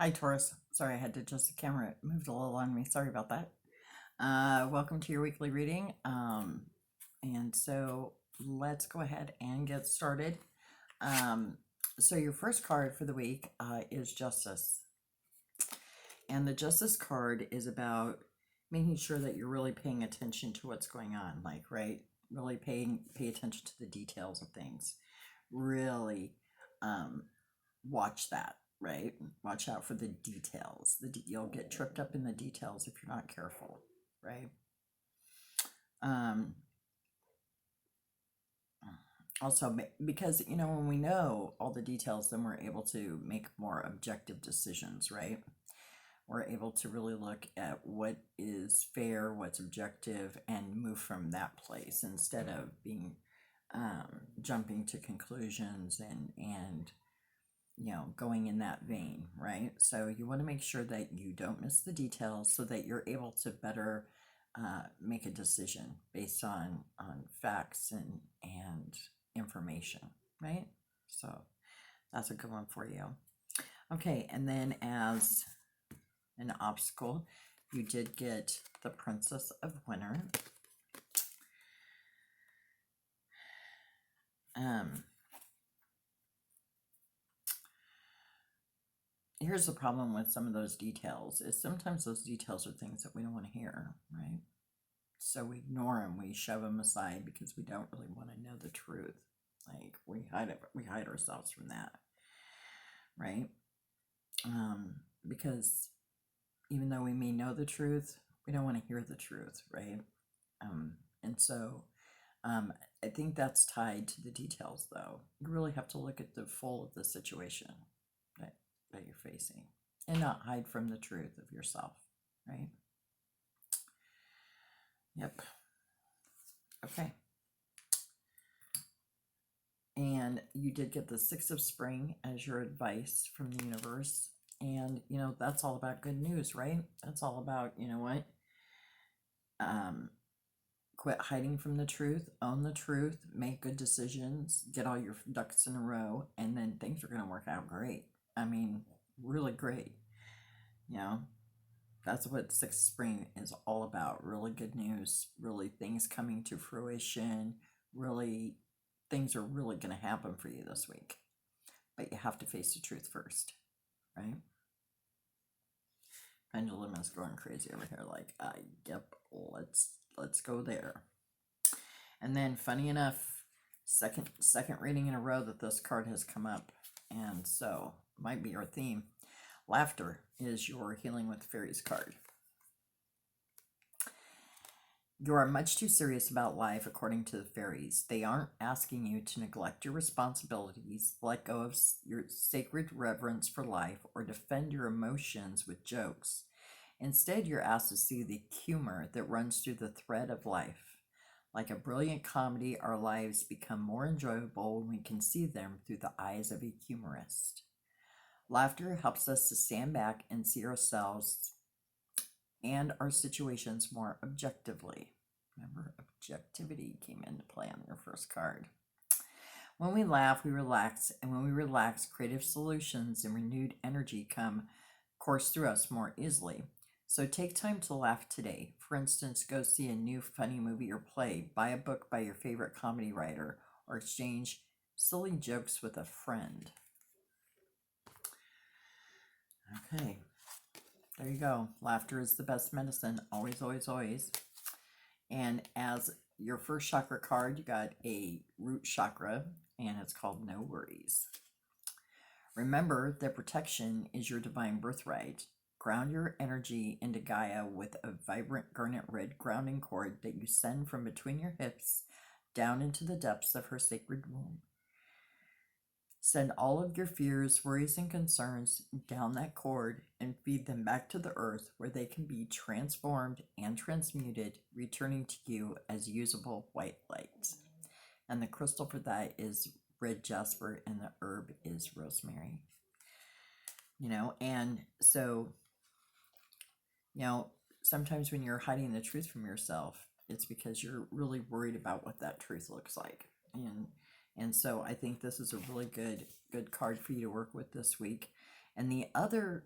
Hi, Taurus. Sorry, I had to adjust the camera. It moved a little on me. Sorry about that. Welcome to your weekly reading. And so let's go ahead and get started. Um, so your first card for the week is Justice. And the Justice card is about making sure that you're really paying attention to what's going on, like, right? Really pay attention to the details of things. Really watch that, right? Watch out for the details. You'll get tripped up in the details if you're not careful, right? Um, Also, because when we know all the details, then we're able to make more objective decisions, right? We're able to really look at what is fair, what's objective, and move from that place instead of being jumping to conclusions and going in that vein, right? So you want to make sure that you don't miss the details so that you're able to better make a decision based on facts and information, right? So that's a good one for you. Okay, and then as an obstacle, you did get the Princess of Winter. Here's the problem with some of those details is sometimes those details are things that we don't want to hear, right? So we ignore them, we shove them aside because we don't really want to know the truth. Like we hide ourselves from that, right? Because even though we may know the truth, we don't want to hear the truth, right? And so I think that's tied to the details, though. You really have to look at the full of the situation that you're facing and not hide from the truth of yourself, right? Yep. Okay. And you did get the Six of Spring as your advice from the universe. And, that's all about good news, right? That's all about, what? Quit hiding from the truth, own the truth, make good decisions, get all your ducks in a row, and then things are going to work out great. I mean, really great. That's what Six of Spring is all about. Really good news, really things coming to fruition, really things are really going to happen for you this week. But you have to face the truth first, right? Pendulum is going crazy over here. Like, yep, let's go there. And then, funny enough, second reading in a row that this card has come up, and so might be our theme. Laughter is your Healing with Fairies card. You are much too serious about life, according to the fairies. They aren't asking you to neglect your responsibilities, let go of your sacred reverence for life, or defend your emotions with jokes. Instead, you're asked to see the humor that runs through the thread of life. Like a brilliant comedy, our lives become more enjoyable when we can see them through the eyes of a humorist. Laughter helps us to stand back and see ourselves and our situations more objectively. Remember, objectivity came into play on your first card. When we laugh, we relax, and when we relax, creative solutions and renewed energy course through us more easily. So take time to laugh today. For instance, go see a new funny movie or play, buy a book by your favorite comedy writer, or exchange silly jokes with a friend. Okay, there you go. Laughter is the best medicine. Always, always, always. And as your first chakra card, you got a root chakra, and it's called No Worries. Remember that protection is your divine birthright. Ground your energy into Gaia with a vibrant garnet red grounding cord that you send from between your hips down into the depths of her sacred womb. Send all of your fears, worries, and concerns down that cord and feed them back to the earth where they can be transformed and transmuted, returning to you as usable white light. And the crystal for that is red jasper and the herb is rosemary. And so, sometimes when you're hiding the truth from yourself, it's because you're really worried about what that truth looks like. And so I think this is a really good card for you to work with this week. And the other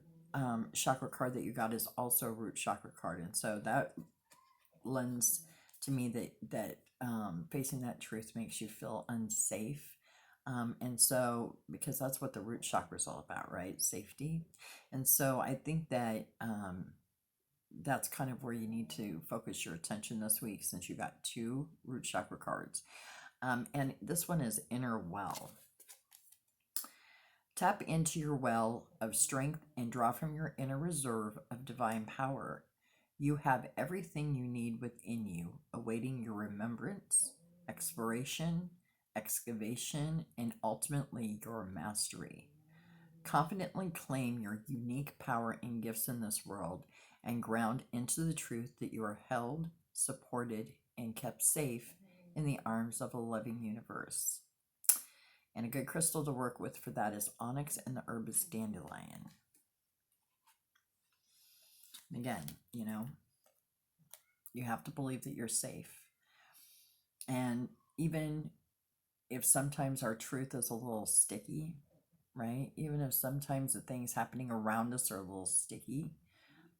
chakra card that you got is also a root chakra card, and so that lends to me that facing that truth makes you feel unsafe. And so, because that's what the root chakra is all about, right? Safety. And so I think that that's kind of where you need to focus your attention this week, since you got two root chakra cards. And this one is inner well. Tap into your well of strength and draw from your inner reserve of divine power. You have everything you need within you, awaiting your remembrance, exploration, excavation, and ultimately your mastery. Confidently claim your unique power and gifts in this world and ground into the truth that you are held, supported, and kept safe in the arms of a loving universe. And a good crystal to work with for that is onyx, and the herb is dandelion. And again, you have to believe that you're safe. And even if sometimes our truth is a little sticky, right? Even if sometimes the things happening around us are a little sticky,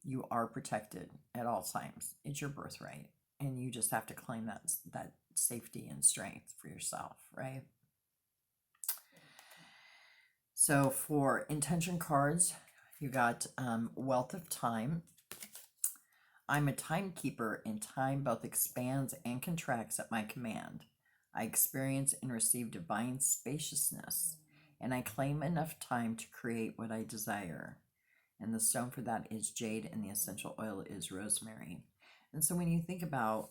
you are protected at all times. It's your birthright. And you just have to claim that safety and strength for yourself, right? So for intention cards, you got Wealth of Time. I'm a timekeeper, and time both expands and contracts at my command. I experience and receive divine spaciousness, and I claim enough time to create what I desire. And the stone for that is jade, and the essential oil is rosemary. And so when you think about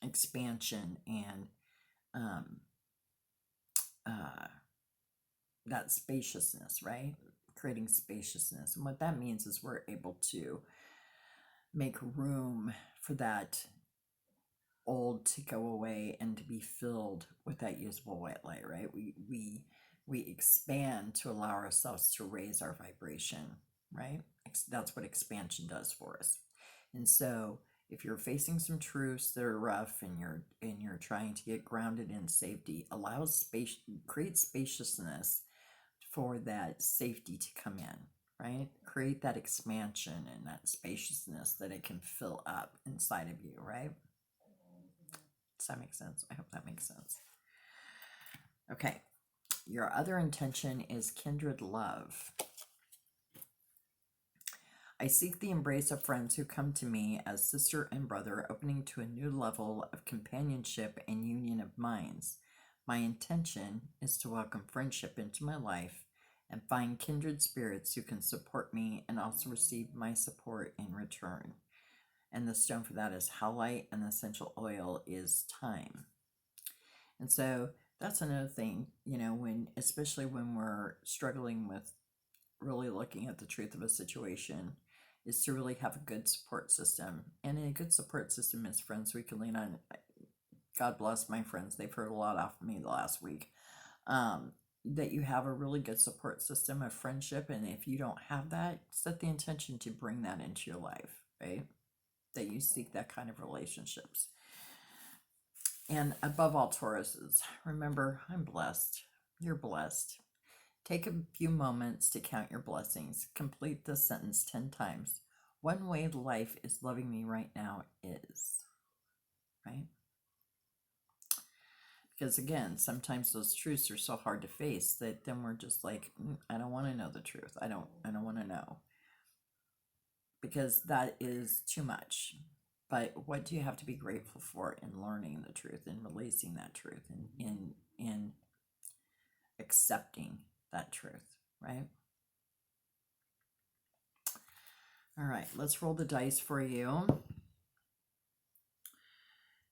expansion and that spaciousness, right? Creating spaciousness. And what that means is we're able to make room for that old to go away and to be filled with that usable white light, right? We expand to allow ourselves to raise our vibration, right? That's what expansion does for us. And so if you're facing some truths that are rough and you're trying to get grounded in safety, create spaciousness for that safety to come in, right? Create that expansion and that spaciousness that it can fill up inside of you, right? Does that make sense? I hope that makes sense. Okay. Your other intention is kindred love. I seek the embrace of friends who come to me as sister and brother, opening to a new level of companionship and union of minds. My intention is to welcome friendship into my life and find kindred spirits who can support me and also receive my support in return. And the stone for that is howlite, and the essential oil is thyme. And so that's another thing, especially when we're struggling with really looking at the truth of a situation, is to really have a good support system. And a good support system is friends we can lean on. God bless my friends. They've heard a lot off of me the last week. That you have a really good support system of friendship. And if you don't have that, set the intention to bring that into your life, right? That you seek that kind of relationships. And above all, Tauruses, remember, I'm blessed. You're blessed. Take a few moments to count your blessings. Complete this sentence 10 times. One way life is loving me right now is, right? Because again, sometimes those truths are so hard to face that then we're just like, I don't want to know the truth. I don't want to know. Because that is too much. But what do you have to be grateful for in learning the truth and releasing that truth and in accepting that truth, right? All right, let's roll the dice for you.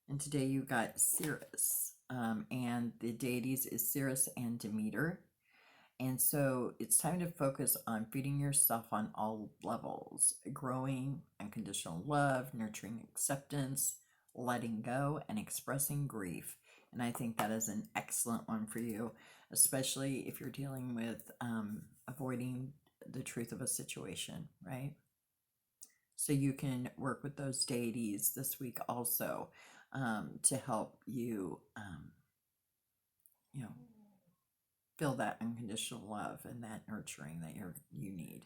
And today you got Ceres, and the deities is Ceres and Demeter. And so it's time to focus on feeding yourself on all levels, growing unconditional love, nurturing acceptance, letting go, and expressing grief. And I think that is an excellent one for you, especially if you're dealing with avoiding the truth of a situation, right? So you can work with those deities this week also to help you, feel that unconditional love and that nurturing that you need.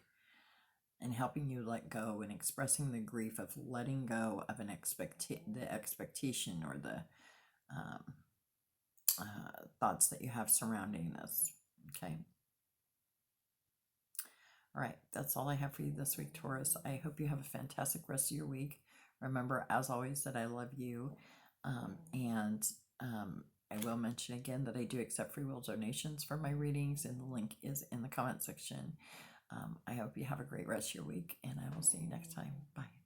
and helping you let go and expressing the grief of letting go of the expectation or the um, thoughts that you have surrounding this. Okay. All right, that's all I have for you this week, Taurus. I hope you have a fantastic rest of your week. Remember, as always, that I love you. And I will mention again that I do accept free will donations for my readings, and the link is in the comment section. I hope you have a great rest of your week, and I will see you next time. Bye.